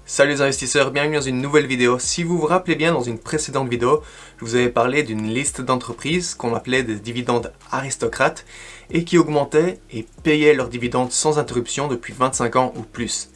Salut les investisseurs, bienvenue dans une nouvelle vidéo. Si vous vous rappelez bien, dans une précédente vidéo, je vous avais parlé d'une liste d'entreprises qu'on appelait des dividendes aristocrates et qui augmentaient et payaient leurs dividendes sans interruption depuis 25 ans ou plus.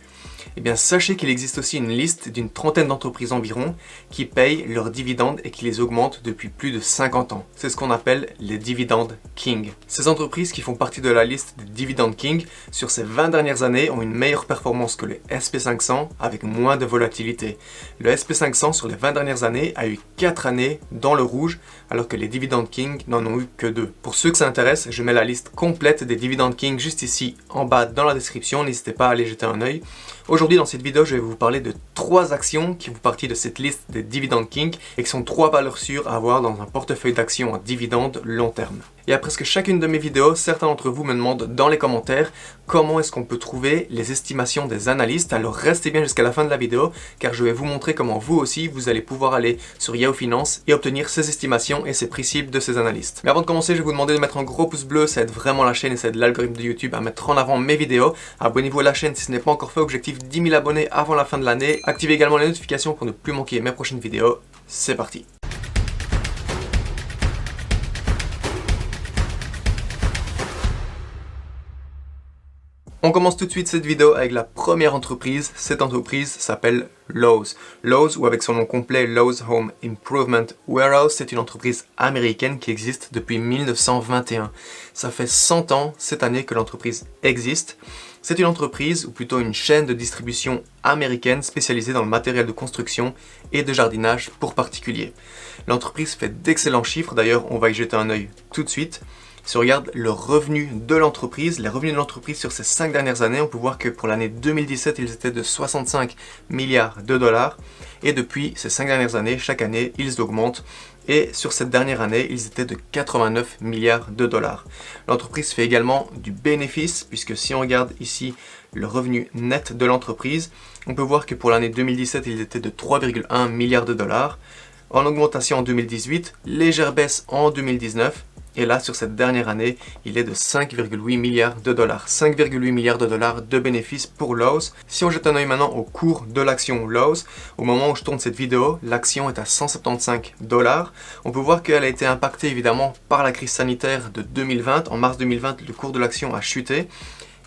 Eh bien, sachez qu'il existe aussi une liste d'une trentaine d'entreprises environ qui payent leurs dividendes et qui les augmentent depuis plus de 50 ans. C'est ce qu'on appelle les dividendes king. Ces entreprises qui font partie de la liste des dividendes king sur ces 20 dernières années ont une meilleure performance que le SP500 avec moins de volatilité. Le SP500 sur les 20 dernières années a eu 4 années dans le rouge alors que les dividendes king n'en ont eu que 2. Pour ceux que ça intéresse, je mets la liste complète des dividendes king juste ici en bas dans la description, n'hésitez pas à aller jeter un œil. Aujourd'hui, dans cette vidéo, je vais vous parler de 3 actions qui font partie de cette liste des dividendes king et qui sont 3 valeurs sûres à avoir dans un portefeuille d'actions à dividendes long terme. Et après presque chacune de mes vidéos, certains d'entre vous me demandent dans les commentaires comment est-ce qu'on peut trouver les estimations des analystes. Alors restez bien jusqu'à la fin de la vidéo car je vais vous montrer comment vous aussi vous allez pouvoir aller sur Yahoo Finance et obtenir ces estimations et ces prix cibles de ces analystes. Mais avant de commencer, je vais vous demander de mettre un gros pouce bleu, ça aide vraiment la chaîne et ça aide l'algorithme de YouTube à mettre en avant mes vidéos. Abonnez-vous à la chaîne si ce n'est pas encore fait, objectif 10 000 abonnés avant la fin de l'année. Activez également les notifications pour ne plus manquer mes prochaines vidéos. C'est parti! On commence tout de suite cette vidéo avec la première entreprise. Cette entreprise s'appelle Lowe's. Lowe's, ou avec son nom complet Lowe's Home Improvement Warehouse, c'est une entreprise américaine qui existe depuis 1921. Ça fait 100 ans cette année que l'entreprise existe. C'est une entreprise, ou plutôt une chaîne de distribution américaine spécialisée dans le matériel de construction et de jardinage pour particuliers. L'entreprise fait d'excellents chiffres, d'ailleurs on va y jeter un œil tout de suite. Si on regarde le revenu de l'entreprise, les revenus de l'entreprise sur ces 5 dernières années, on peut voir que pour l'année 2017, ils étaient de 65 milliards de dollars. Et depuis ces 5 dernières années, chaque année, ils augmentent. Et sur cette dernière année, ils étaient de 89 milliards de dollars. L'entreprise fait également du bénéfice, puisque si on regarde ici le revenu net de l'entreprise, on peut voir que pour l'année 2017, ils étaient de 3,1 milliards de dollars. En augmentation en 2018, légère baisse en 2019. Et là, sur cette dernière année, il est de 5,8 milliards de dollars. 5,8 milliards de dollars de bénéfices pour Lowe's. Si on jette un œil maintenant au cours de l'action Lowe's, au moment où je tourne cette vidéo, l'action est à 175 $. On peut voir qu'elle a été impactée évidemment par la crise sanitaire de 2020. En mars 2020, le cours de l'action a chuté.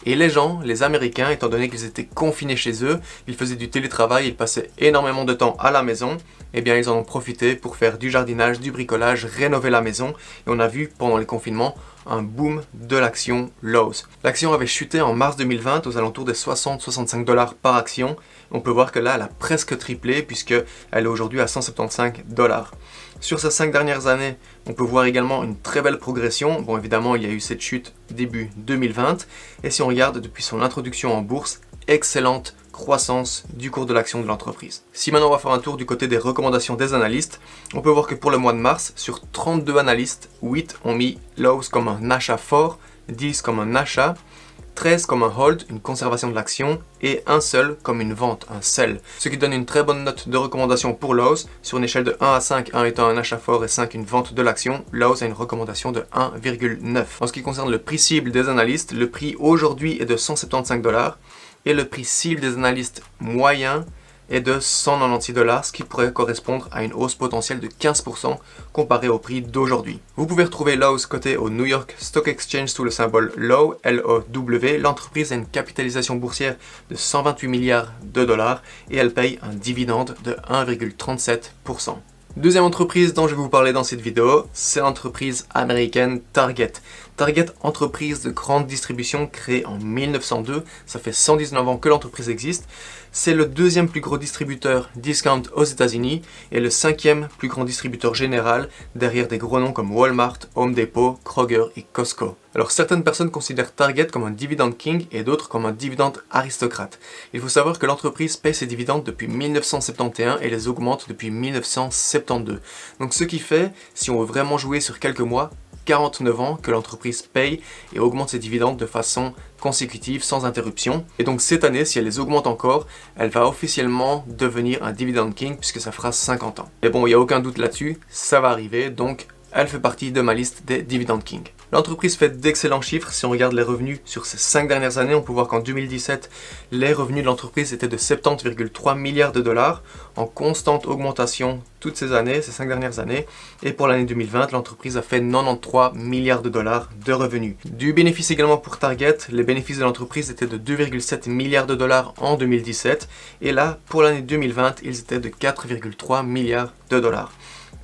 Et les gens, les Américains, étant donné qu'ils étaient confinés chez eux, ils faisaient du télétravail, ils passaient énormément de temps à la maison, eh bien ils en ont profité pour faire du jardinage, du bricolage, rénover la maison. Et on a vu pendant les confinements un boom de l'action Lowe's. L'action avait chuté en mars 2020 aux alentours des 60-65 $ par action. On peut voir que là, elle a presque triplé puisqu'elle est aujourd'hui à 175 $. Sur ces 5 dernières années, on peut voir également une très belle progression. Bon, évidemment, il y a eu cette chute début 2020. Et si on regarde depuis son introduction en bourse, excellente croissance du cours de l'action de l'entreprise. Si maintenant on va faire un tour du côté des recommandations des analystes, on peut voir que pour le mois de mars, sur 32 analystes, 8 ont mis Lowe's comme un achat fort, 10 comme un achat, 13 comme un hold, une conservation de l'action, et un seul comme une vente, un sell. Ce qui donne une très bonne note de recommandation pour Lowe's. Sur une échelle de 1 à 5, 1 étant un achat fort et 5 une vente de l'action, Lowe's a une recommandation de 1,9. En ce qui concerne le prix cible des analystes, le prix aujourd'hui est de 175 $. Et le prix cible des analystes moyens est de 196 $, ce qui pourrait correspondre à une hausse potentielle de 15% comparé au prix d'aujourd'hui. Vous pouvez retrouver Lowe's coté au New York Stock Exchange sous le symbole LOW, L-O-W. L'entreprise a une capitalisation boursière de 128 milliards de dollars et elle paye un dividende de 1,37%. Deuxième entreprise dont je vais vous parler dans cette vidéo, c'est l'entreprise américaine Target. Target, entreprise de grande distribution créée en 1902, ça fait 119 ans que l'entreprise existe. C'est le deuxième plus gros distributeur discount aux États-Unis et le 5e plus grand distributeur général derrière des gros noms comme Walmart, Home Depot, Kroger et Costco. Alors certaines personnes considèrent Target comme un dividende king et d'autres comme un dividende aristocrate. Il faut savoir que l'entreprise paie ses dividendes depuis 1971 et les augmente depuis 1972. Donc ce qui fait, si on veut vraiment jouer sur quelques mois, 49 ans que l'entreprise paye et augmente ses dividendes de façon consécutive sans interruption. Et donc cette année, si elle les augmente encore, elle va officiellement devenir un dividend king puisque ça fera 50 ans. Et bon, il n'y a aucun doute là-dessus, ça va arriver, donc elle fait partie de ma liste des dividend king. L'entreprise fait d'excellents chiffres. Si on regarde les revenus sur ces 5 dernières années, on peut voir qu'en 2017, les revenus de l'entreprise étaient de 70,3 milliards de dollars, en constante augmentation toutes ces années, ces 5 dernières années. Et pour l'année 2020, l'entreprise a fait 93 milliards de dollars de revenus. Du bénéfice également pour Target, les bénéfices de l'entreprise étaient de 2,7 milliards de dollars en 2017. Et là, pour l'année 2020, ils étaient de 4,3 milliards de dollars.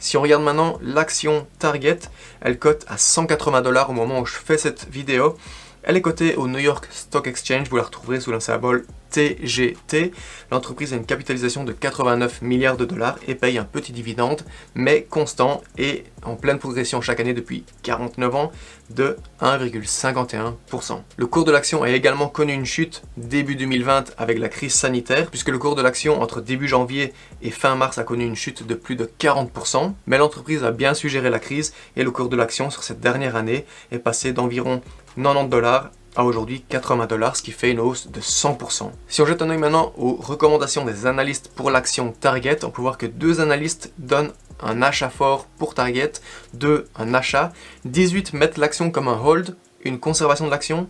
Si on regarde maintenant l'action Target, elle cote à 180 dollars au moment où je fais cette vidéo. Elle est cotée au New York Stock Exchange, vous la retrouverez sous le symbole TGT. L'entreprise a une capitalisation de 89 milliards de dollars et paye un petit dividende, mais constant et en pleine progression chaque année depuis 49 ans de 1,51%. Le cours de l'action a également connu une chute début 2020 avec la crise sanitaire, puisque le cours de l'action entre début janvier et fin mars a connu une chute de plus de 40%, mais l'entreprise a bien su gérer la crise et le cours de l'action sur cette dernière année est passé d'environ 90 dollars à aujourd'hui 80 dollars, ce qui fait une hausse de 100%. Si on jette un œil maintenant aux recommandations des analystes pour l'action Target, on peut voir que 2 analystes donnent un achat fort pour Target, 2 un achat, 18 mettent l'action comme un hold, une conservation de l'action,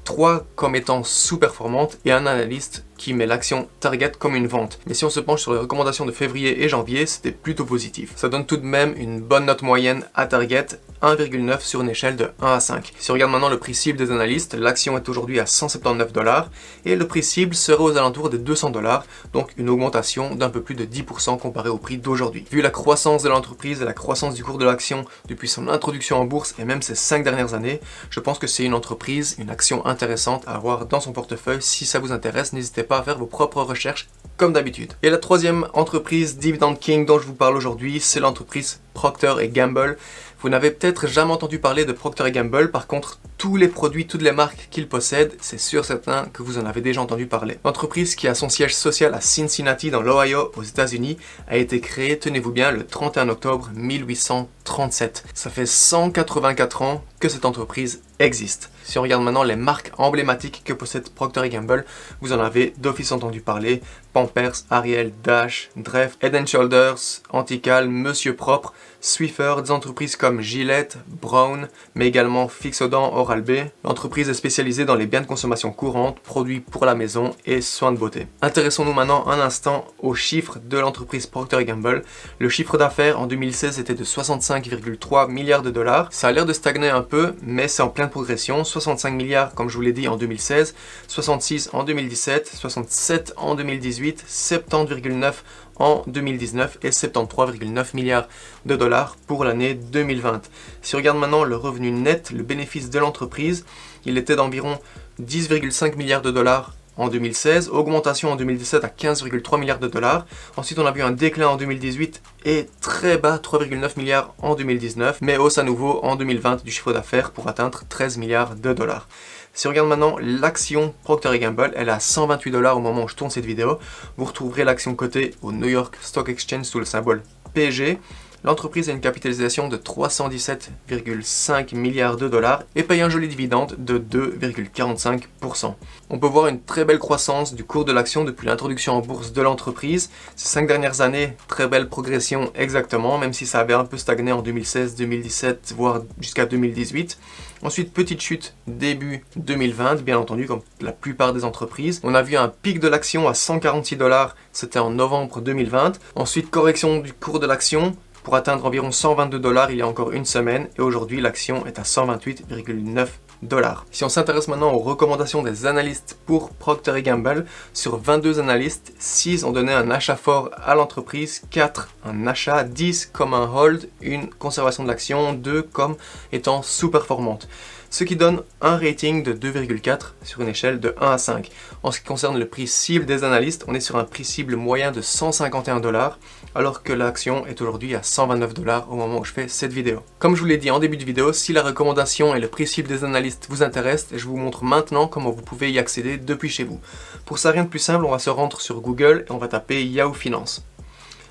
3 comme étant sous-performante et un analyste qui met l'action Target comme une vente. Mais si on se penche sur les recommandations de février et janvier, c'était plutôt positif. Ça donne tout de même une bonne note moyenne à Target, 1,9 sur une échelle de 1 à 5. Si on regarde maintenant le prix cible des analystes, l'action est aujourd'hui à 179 dollars et le prix cible serait aux alentours de 200 dollars, donc une augmentation d'un peu plus de 10% comparé au prix d'aujourd'hui. Vu la croissance de l'entreprise et la croissance du cours de l'action depuis son introduction en bourse et même ces 5 dernières années, je pense que c'est une entreprise, une action intéressante à avoir dans son portefeuille. Si ça vous intéresse, n'hésitez pas à faire vos propres recherches comme d'habitude. Et la troisième entreprise Dividend King dont je vous parle aujourd'hui, c'est l'entreprise Procter & Gamble. Vous n'avez peut-être jamais entendu parler de Procter & Gamble, par contre, tous les produits, toutes les marques qu'il possède, c'est sûr certain que vous en avez déjà entendu parler. L'entreprise qui a son siège social à Cincinnati dans l'Ohio aux États-Unis a été créée, tenez-vous bien, le 31 octobre 1837. Ça fait 184 ans que cette entreprise existe. Si on regarde maintenant les marques emblématiques que possède Procter & Gamble, vous en avez d'office entendu parler: Pampers, Ariel, Dash, Dreft, Head & Shoulders, Antical, Monsieur Propre, Swiffer, des entreprises comme Gillette, Brown, mais également Fixodent, Oral-B. L'entreprise est spécialisée dans les biens de consommation courante, produits pour la maison et soins de beauté. Intéressons-nous maintenant un instant aux chiffres de l'entreprise Procter & Gamble. Le chiffre d'affaires en 2016 était de 65,3 milliards de dollars. Ça a l'air de stagner un peu, mais c'est en pleine progression. 65 milliards, comme je vous l'ai dit, en 2016, 66 en 2017, 67 en 2018, 70,9 en 2019 et 73,9 milliards de dollars pour l'année 2020. Si on regarde maintenant le revenu net, le bénéfice de l'entreprise, il était d'environ 10,5 milliards de dollars en 2016, augmentation en 2017 à 15,3 milliards de dollars. Ensuite, on a vu un déclin en 2018 et très bas, 3,9 milliards en 2019, mais hausse à nouveau en 2020 du chiffre d'affaires pour atteindre 13 milliards de dollars. Si on regarde maintenant l'action Procter & Gamble, elle est à 128 dollars au moment où je tourne cette vidéo. Vous retrouverez l'action cotée au New York Stock Exchange sous le symbole PG. L'entreprise a une capitalisation de 317,5 milliards de dollars et paye un joli dividende de 2,45%. On peut voir une très belle croissance du cours de l'action depuis l'introduction en bourse de l'entreprise. Ces 5 dernières années, très belle progression exactement, même si ça avait un peu stagné en 2016, 2017, voire jusqu'à 2018. Ensuite, petite chute début 2020, bien entendu, comme la plupart des entreprises. On a vu un pic de l'action à 146 dollars, c'était en novembre 2020. Ensuite, correction du cours de l'action pour atteindre environ 122 dollars il y a encore une semaine. Et aujourd'hui, l'action est à 128,9 dollars. Si on s'intéresse maintenant aux recommandations des analystes pour Procter & Gamble, sur 22 analystes, 6 ont donné un achat fort à l'entreprise, 4 un achat, 10 comme un hold, une conservation de l'action, 2 comme étant sous-performante. Ce qui donne un rating de 2,4 sur une échelle de 1 à 5. En ce qui concerne le prix cible des analystes, on est sur un prix cible moyen de 151 dollars, alors que l'action est aujourd'hui à 129 dollars au moment où je fais cette vidéo. Comme je vous l'ai dit en début de vidéo, si la recommandation et le prix cible des analystes vous intéressent, je vous montre maintenant comment vous pouvez y accéder depuis chez vous. Pour ça, rien de plus simple, on va se rendre sur Google et on va taper Yahoo Finance.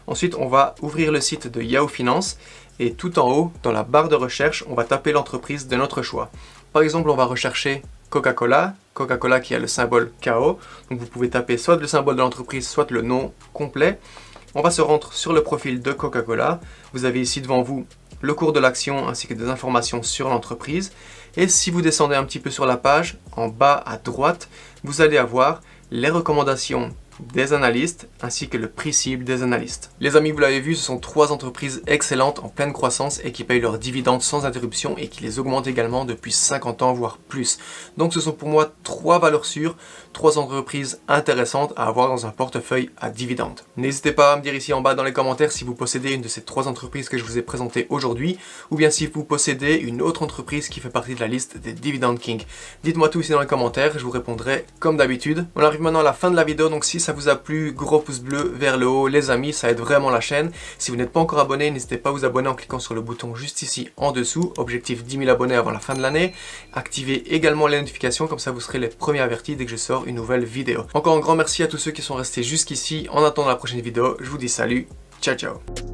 Ensuite, on va ouvrir le site de Yahoo Finance et tout en haut, dans la barre de recherche, on va taper l'entreprise de notre choix. Par exemple, on va rechercher Coca-Cola, Coca-Cola qui a le symbole KO. Donc vous pouvez taper soit le symbole de l'entreprise, soit le nom complet. On va se rendre sur le profil de Coca-Cola. Vous avez ici devant vous le cours de l'action ainsi que des informations sur l'entreprise. Et si vous descendez un petit peu sur la page, en bas à droite, vous allez avoir les recommandations des analystes ainsi que le prix cible des analystes. Les amis, vous l'avez vu, ce sont 3 entreprises excellentes en pleine croissance et qui payent leurs dividendes sans interruption et qui les augmentent également depuis 50 ans voire plus. Donc ce sont pour moi 3 valeurs sûres, 3 entreprises intéressantes à avoir dans un portefeuille à dividendes. N'hésitez pas à me dire ici en bas dans les commentaires si vous possédez une de ces 3 entreprises que je vous ai présentées aujourd'hui ou bien si vous possédez une autre entreprise qui fait partie de la liste des Dividend King. Dites-moi tout ici dans les commentaires, je vous répondrai comme d'habitude. On arrive maintenant à la fin de la vidéo, donc si ça vous a plu, gros pouce bleu vers le haut les amis, ça aide vraiment la chaîne. Si vous n'êtes pas encore abonné, n'hésitez pas à vous abonner en cliquant sur le bouton juste ici en dessous, objectif 10 000 abonnés avant la fin de l'année. Activez également les notifications, comme ça vous serez les premiers avertis dès que je sors une nouvelle vidéo. Encore un grand merci à tous ceux qui sont restés jusqu'ici. En attendant la prochaine vidéo, je vous dis salut, ciao ciao.